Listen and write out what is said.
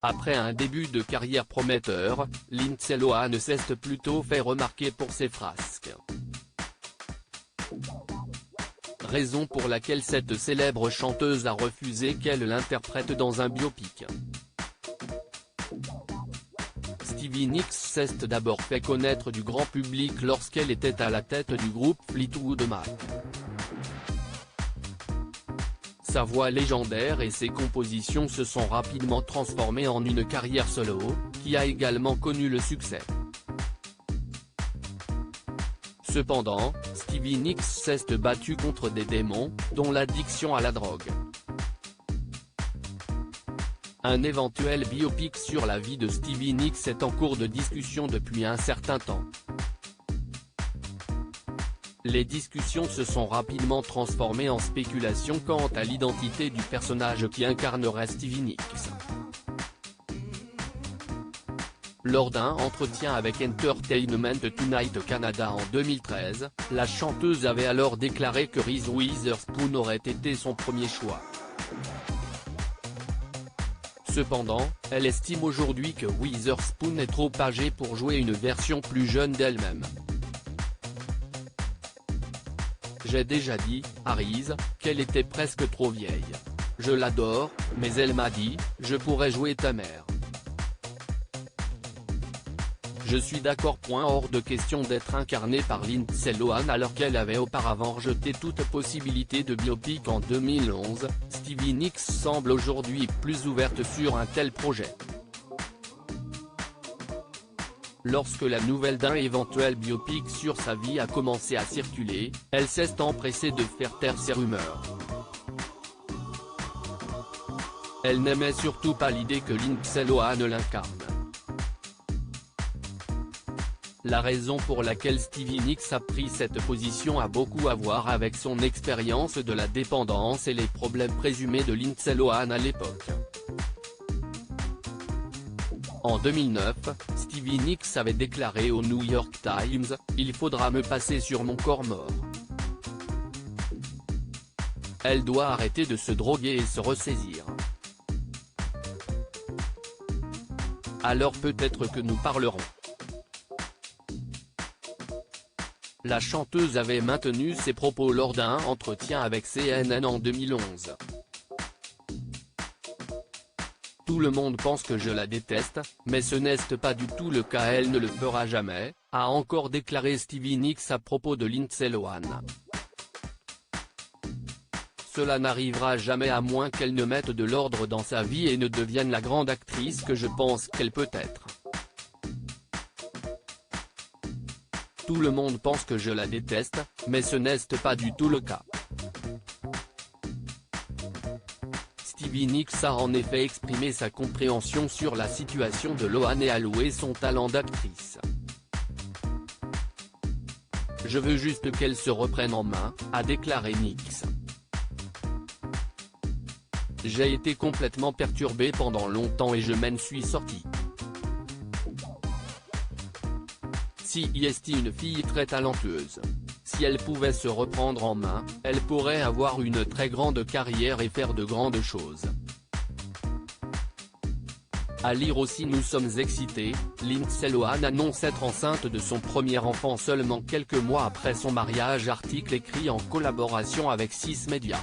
Après un début de carrière prometteur, Lindsay Lohan s'est plutôt fait remarquer pour ses frasques. Raison pour laquelle cette célèbre chanteuse a refusé qu'elle l'interprète dans un biopic. Stevie Nicks s'est d'abord fait connaître du grand public lorsqu'elle était à la tête du groupe Fleetwood Mac. Sa voix légendaire et ses compositions se sont rapidement transformées en une carrière solo, qui a également connu le succès. Cependant, Stevie Nicks s'est battue contre des démons, dont l'addiction à la drogue. Un éventuel biopic sur la vie de Stevie Nicks est en cours de discussion depuis un certain temps. Les discussions se sont rapidement transformées en spéculations quant à l'identité du personnage qui incarnerait Stevie Nicks. Lors d'un entretien avec Entertainment Tonight Canada en 2013, la chanteuse avait alors déclaré que Reese Witherspoon aurait été son premier choix. Cependant, elle estime aujourd'hui que Witherspoon est trop âgée pour jouer une version plus jeune d'elle-même. J'ai déjà dit, à Reese, qu'elle était presque trop vieille. Je l'adore, mais elle m'a dit, je pourrais jouer ta mère. Je suis d'accord. Hors de question d'être incarnée par Lindsay Lohan alors qu'elle avait auparavant rejeté toute possibilité de biopic en 2011, Stevie Nicks semble aujourd'hui plus ouverte sur un tel projet. Lorsque la nouvelle d'un éventuel biopic sur sa vie a commencé à circuler, elle s'est empressée de faire taire ces rumeurs. Elle n'aimait surtout pas l'idée que Lindsay Lohan l'incarne. La raison pour laquelle Stevie Nicks a pris cette position a beaucoup à voir avec son expérience de la dépendance et les problèmes présumés de Lindsay Lohan à l'époque. En 2009, Stevie Nicks avait déclaré au New York Times, « Il faudra me passer sur mon corps mort. Elle doit arrêter de se droguer et se ressaisir. Alors peut-être que nous parlerons. » La chanteuse avait maintenu ses propos lors d'un entretien avec CNN en 2011. Tout le monde pense que je la déteste, mais ce n'est pas du tout le cas. Elle ne le fera jamais, a encore déclaré Stevie Nicks à propos de Lindsay Lohan. Cela n'arrivera jamais à moins qu'elle ne mette de l'ordre dans sa vie et ne devienne la grande actrice que je pense qu'elle peut être. Tout le monde pense que je la déteste, mais ce n'est pas du tout le cas. Stevie Nicks a en effet exprimé sa compréhension sur la situation de Lohan et a loué son talent d'actrice. « Je veux juste qu'elle se reprenne en main », a déclaré Nicks. « J'ai été complètement perturbé pendant longtemps et je m'en suis sorti. Si est une fille très talentueuse. Si elle pouvait se reprendre en main, elle pourrait avoir une très grande carrière et faire de grandes choses. » À lire aussi. Nous sommes excités, Lindsay Lohan annonce être enceinte de son premier enfant seulement quelques mois après son mariage. Article écrit en collaboration avec 6 Médias.